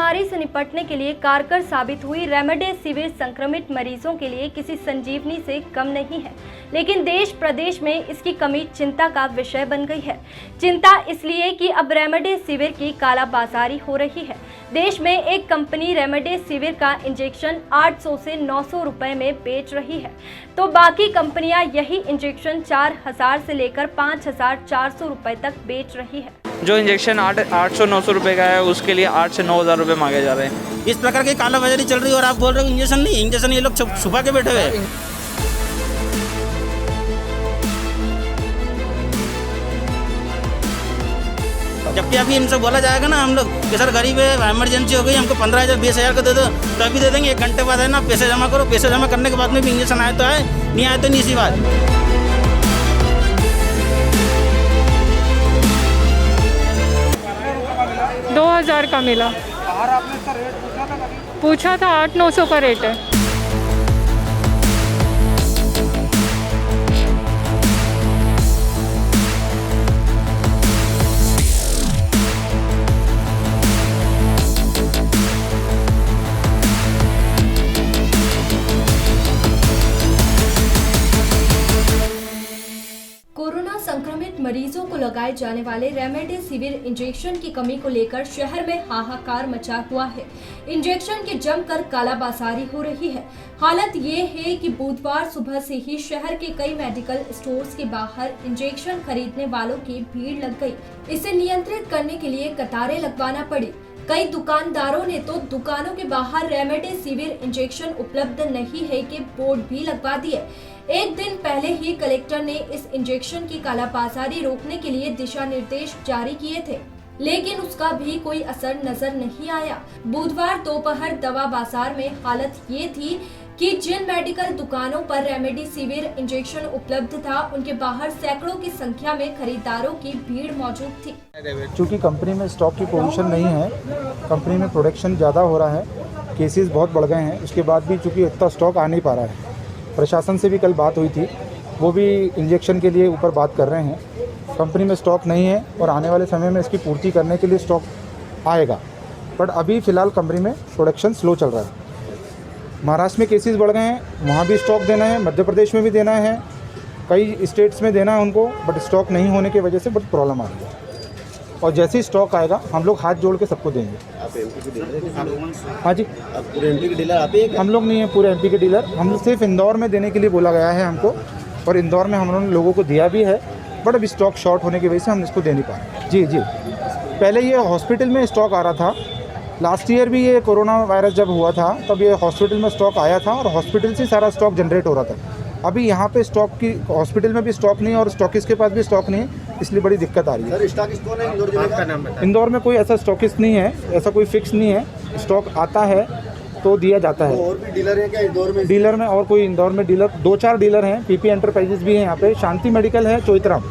महामारी से निपटने के लिए कारगर साबित हुई रेमडेसिविर संक्रमित मरीजों के लिए किसी संजीवनी से कम नहीं है, लेकिन देश प्रदेश में इसकी कमी चिंता का विषय बन गई है। चिंता इसलिए कि अब रेमडेसिविर की कालाबाजारी हो रही है। देश में एक कंपनी रेमडेसिविर का इंजेक्शन 800 से 900 रुपए में बेच रही है, तो बाकी कंपनियां यही इंजेक्शन 4000 से लेकर 5400 रुपए तक बेच रही है। जो इंजेक्शन 800-900 रुपये का है उसके लिए 8 से 9,000 रुपये मांगे जा रहे हैं। इस प्रकार की कालाबाजारी चल रही है और आप बोल रहे हो इंजेक्शन नहीं, इंजेक्शन ये लोग छुपा के बैठे हुए हैं। जबकि अभी इनसे बोला जाएगा ना हम लोग कि सर गरीब है, इमरजेंसी हो गई, हमको 15,000 20,000 का दे दो, तो अभी दे देंगे। 1 घंटे बाद है ना पैसे जमा करो, पैसे जमा करने के बाद में भी इंजेक्शन आए तो आए, नहीं आए तो नहीं। सी बात 2000 का मिला। पूछा था 800-900 का रेट है। कोरोना संक्रमित मरीजों को लगाए जाने वाले रेमडेसिविर इंजेक्शन की कमी को लेकर शहर में हाहाकार मचा हुआ है। इंजेक्शन की जमकर कालाबाजारी हो रही है। हालत ये है कि बुधवार सुबह से ही शहर के कई मेडिकल स्टोर्स के बाहर इंजेक्शन खरीदने वालों की भीड़ लग गई। इसे नियंत्रित करने के लिए कतारें लगवाना पड़ी। कई दुकानदारों ने तो दुकानों के बाहर रेमडेसिविर इंजेक्शन उपलब्ध नहीं है के बोर्ड भी लगवा दिए। एक दिन पहले ही कलेक्टर ने इस इंजेक्शन की कालाबाजारी रोकने के लिए दिशा निर्देश जारी किए थे, लेकिन उसका भी कोई असर नजर नहीं आया। बुधवार दोपहर दवा बाजार में हालत ये थी कि जिन मेडिकल दुकानों पर रेमडेसिविर इंजेक्शन उपलब्ध था, उनके बाहर सैकड़ों की संख्या में खरीदारों की भीड़ मौजूद थी। चूँकि कंपनी में स्टॉक की पोजीशन नहीं है, कंपनी में प्रोडक्शन ज़्यादा हो रहा है, केसेस बहुत बढ़ गए हैं, उसके बाद भी चूँकि इतना स्टॉक आ नहीं पा रहा है। प्रशासन से भी कल बात हुई थी, वो भी इंजेक्शन के लिए ऊपर बात कर रहे हैं। कंपनी में स्टॉक नहीं है और आने वाले समय में इसकी पूर्ति करने के लिए स्टॉक आएगा, बट अभी फ़िलहाल कंपनी में प्रोडक्शन स्लो चल रहा है। महाराष्ट्र में केसेस बढ़ गए हैं, वहाँ भी स्टॉक देना है, मध्य प्रदेश में भी देना है, कई स्टेट्स में देना है उनको, बट स्टॉक नहीं होने की वजह से बहुत प्रॉब्लम आ रही है। और जैसे ही स्टॉक आएगा हम लोग हाथ जोड़ के सबको देंगे। आप एमपी के डीलर हैं? हाँ जी, आप पूरे एमपी के डीलर आप ही? हम लोग नहीं है पूरे एमपी के डीलर, हम लोग सिर्फ इंदौर में देने के लिए बोला गया है हमको, और इंदौर में हम लोगों को दिया भी है, बट अभी स्टॉक शॉर्ट होने की वजह से हम इसको दे नहीं पा रहे। जी जी, पहले ये हॉस्पिटल में स्टॉक आ रहा था, लास्ट ईयर भी ये कोरोना वायरस जब हुआ था तब ये हॉस्पिटल में स्टॉक आया था और हॉस्पिटल से सारा स्टॉक जनरेट हो रहा था। अभी यहाँ पे स्टॉक की हॉस्पिटल में भी स्टॉक नहीं है और स्टॉकिस्ट के पास भी स्टॉक नहीं है, इसलिए बड़ी दिक्कत आ रही है। सर स्टॉकिस्ट कौन है इंदौर जिले का? इंदौर में कोई ऐसा स्टॉकिस्ट नहीं है, ऐसा कोई फिक्स नहीं है, स्टॉक आता है तो दिया जाता है। और भी डीलर है क्या इंदौर में? डीलर में और कोई इंदौर में डीलर 2-4 डीलर हैं, पीपी एंटरप्राइजेस भी हैं यहाँ पे, शांति मेडिकल है चोइथराम,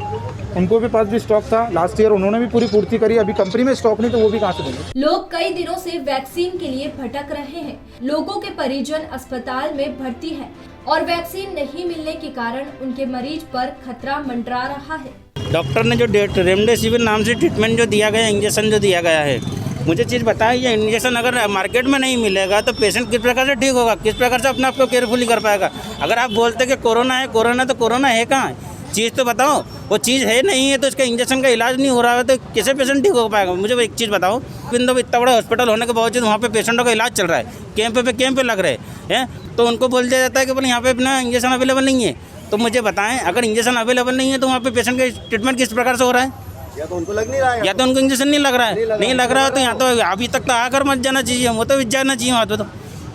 उनको भी पास भी स्टॉक था लास्ट ईयर, उन्होंने भी पूरी पूर्ति करी। अभी कंपनी में स्टॉक नहीं तो वो भी कहाँ से देंगे। लोग कई दिनों से वैक्सीन के लिए भटक रहे हैं। लोगों के परिजन अस्पताल में भर्ती हैं और वैक्सीन नहीं मिलने के कारण उनके मरीज पर खतरा मंडरा रहा है। डॉक्टर ने जो रेमडेसिविर नाम से ट्रीटमेंट जो दिया गया, इंजेक्शन जो दिया गया है, मुझे चीज़ बताइए, ये इंजेक्शन अगर मार्केट में नहीं मिलेगा तो पेशेंट किस प्रकार से ठीक होगा, किस प्रकार से अपने आप को केयरफुली कर पाएगा? अगर आप बोलते कि कोरोना है, कोरोना तो कोरोना है कहाँ? चीज़ तो बताओ, वो चीज़ है नहीं है तो इसका इंजेक्शन का इलाज नहीं हो रहा है तो कैसे पेशेंट ठीक हो पाएगा? मुझे एक चीज़ बताओ, बिंदु इतना बड़ा हॉस्पिटल होने के बावजूद वहाँ पे पेशेंटों का इलाज चल रहा है, कैंप पे लग रहे हैं, तो उनको बोल दिया जाता है कि बोले यहाँ पे अपना इंजेक्शन अवेलेबल नहीं है। तो मुझे बताएं, अगर इंजेक्शन अवेलेबल नहीं है तो वहाँ पे पेशेंट का ट्रीटमेंट किस प्रकार से हो रहा है? या तो उनको लग नहीं रहा है, या तो उनको इंजेक्शन नहीं लग रहा है, नहीं लग रहा है तो यहाँ तो अभी तक तो आकर मत जाना चाहिए, वो तो जाना चाहिए वहाँ पे, तो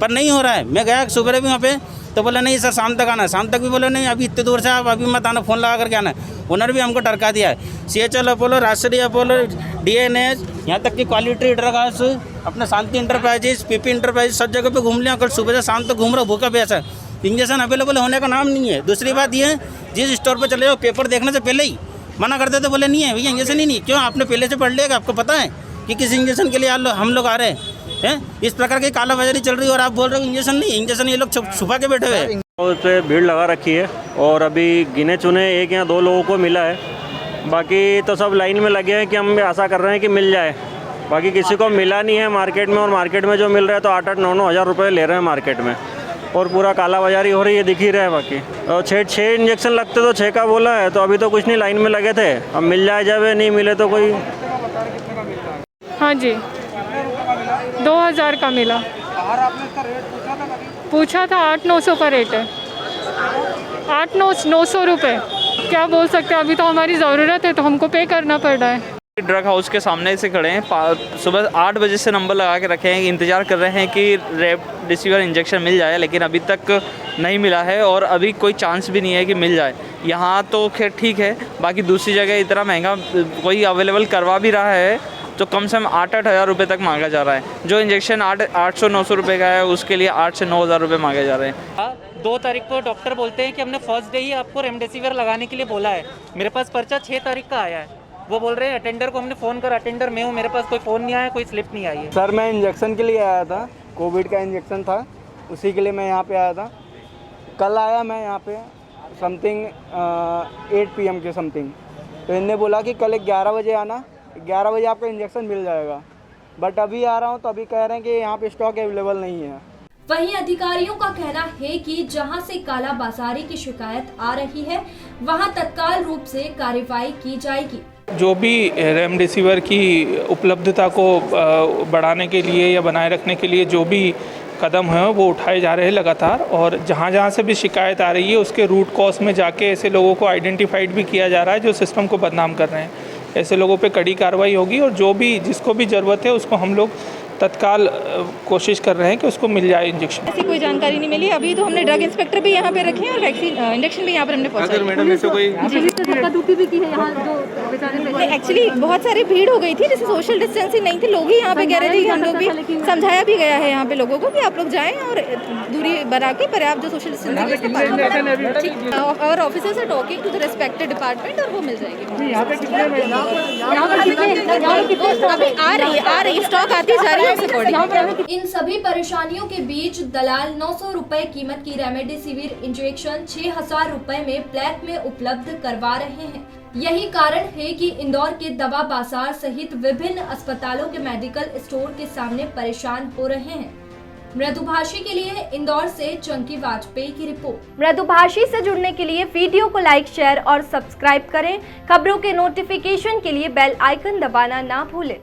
पर नहीं हो रहा है। मैं गया सुबह भी वहाँ पे तो बोला नहीं सर शाम तक आना, शाम तक भी बोले नहीं अभी इतने दूर से आप अभी मत आना, फ़ोन लगा करके आना। ओनर भी हमको टरका दिया है। CHL अपोलो, राष्ट्रीय अपोलो, DNH, यहाँ तक कि क्वालिटी ड्रग हाउस, अपना शांति इंटरप्राइजेस, पीपी इंटरप्राइजेस, सब जगह पे घूम लिया, कल सुबह से शाम तक घूम रहा, भूखा प्यासा। इंजेक्शन अवेलेबल होने का नाम नहीं है। दूसरी बात ये, जिस स्टोर पर चले जाओ पेपर देखने से पहले ही मना कर देते, बोले नहीं है भैया इंजेक्शन ही नहीं। क्यों? आपने पहले से पढ़ लिया कि आपको पता है कि किस इंजेक्शन के लिए हम लोग आ रहे हैं? इस प्रकार की कालाबाजारी चल रही है और आप बोल रहे हो इंजेक्शन नहीं, इंजेक्शन ये लोग छुपा के बैठे हुए हैं। उस पर भीड़ लगा रखी है और अभी गिने चुने 1 या 2 लोगों को मिला है, बाकी तो सब लाइन में लगे हैं कि हम भी आशा कर रहे हैं कि मिल जाए। बाकी किसी को मिला नहीं है मार्केट में, और मार्केट में जो मिल रहा है तो 8-9 हज़ार रुपये ले रहे हैं मार्केट में, और पूरा काला बाजारी हो रही है, दिख ही रहा है। बाकी और 6 इंजेक्शन लगते तो 6 का बोला है, तो अभी तो कुछ नहीं, लाइन में लगे थे, अब मिल जाए जब नहीं मिले तो कोई। हाँ जी 2000 का मिला। पूछा था 800-900 का रेट है। 800-900 रुपये, क्या बोल सकते हैं, अभी तो हमारी ज़रूरत है तो हमको पे करना पड़ रहा है। ड्रग हाउस के सामने से खड़े हैं, सुबह 8 बजे से नंबर लगा के रखे हैं, इंतज़ार कर रहे हैं कि रेमडेसिविर इंजेक्शन मिल जाए, लेकिन अभी तक नहीं मिला है और अभी कोई चांस भी नहीं है कि मिल जाए। यहाँ तो खैर ठीक है, बाकी दूसरी जगह इतना महंगा कोई अवेलेबल करवा भी रहा है तो कम से कम 8-8 हज़ार रुपये तक मांगा जा रहा है। जो इंजेक्शन 800-900 रुपये का है उसके लिए 8 से 9 हज़ार रुपये मांगे जा रहे हैं। 2 तारीख को डॉक्टर बोलते हैं कि हमने फर्स्ट डे ही आपको रेमडेसिविर लगाने के लिए बोला है। मेरे पास पर्चा 6 तारीख का आया है। वो बोल रहे हैं अटेंडर को हमने फ़ोन करा, अटेंडर मैं हूँ, मेरे पास कोई फ़ोन नहीं आया, कोई स्लिप नहीं आई है। सर मैं इंजेक्शन के लिए आया था, कोविड का इंजेक्शन था, उसी के लिए मैं यहाँ पे आया था। कल आया मैं यहाँ पे समथिंग 8 PM के समथिंग, तो इनने बोला कि कल 11 बजे आना, 11 बजे आपका इंजेक्शन मिल जाएगा। बट अभी आ रहा हूँ तो अभी कह रहे हैं कि यहाँ पे स्टॉक अवेलेबल नहीं है। वहीं अधिकारियों का कहना है कि जहां से काला बाजारी की शिकायत आ रही है वहां तत्काल रूप से कार्रवाई की जाएगी। जो भी रेमडेसिविर की उपलब्धता को बढ़ाने के लिए या बनाए रखने के लिए जो भी कदम हैं वो उठाए जा रहे हैं लगातार, और जहाँ जहाँ से भी शिकायत आ रही है उसके रूट कॉज में जाके ऐसे लोगों को आइडेंटिफाइड भी किया जा रहा है जो सिस्टम को बदनाम कर रहे हैं। ऐसे लोगों पे कड़ी कार्रवाई होगी, और जो भी जिसको भी ज़रूरत है उसको हम लोग तत्काल कोशिश कर रहे हैं कि उसको मिल जाए इंजेक्शन। ऐसी कोई जानकारी नहीं मिली। अभी तो हमने ड्रग इंस्पेक्टर भी यहाँ पे रखे हैं और वैक्सीन इंजेक्शन भी यहाँ पर हमने पहुँचाया। मैडम ऐसे कोई एक्चुअली बहुत सारी भीड़ हो गई थी, जैसे सोशल डिस्टेंसिंग नहीं थी, लोग ही यहाँ पे कह रहे थे कि हम लोग भी समझाया भी गया है यहाँ पे लोगों को कि आप लोग जाएं और दूरी बना के पर्याप्त जो सोशल डिस्टेंसिंग और officers are talking to the respected department और वो मिल जाएगी। अभी आ रही स्टॉक आती जा रही है। इन सभी परेशानियों के बीच दलाल 900 रुपए कीमत की रेमडेसिविर इंजेक्शन 6000 रुपए में ब्लैक में उपलब्ध करवा रहे हैं। यही कारण है कि इंदौर के दवा बाजार सहित विभिन्न अस्पतालों के मेडिकल स्टोर के सामने परेशान हो रहे हैं। मृदुभाषी के लिए इंदौर से चंकी वाजपेयी की रिपोर्ट। मृदुभाषी से जुड़ने के लिए वीडियो को लाइक, शेयर और सब्सक्राइब करें। खबरों के नोटिफिकेशन के लिए बेल आइकन दबाना ना भूलें।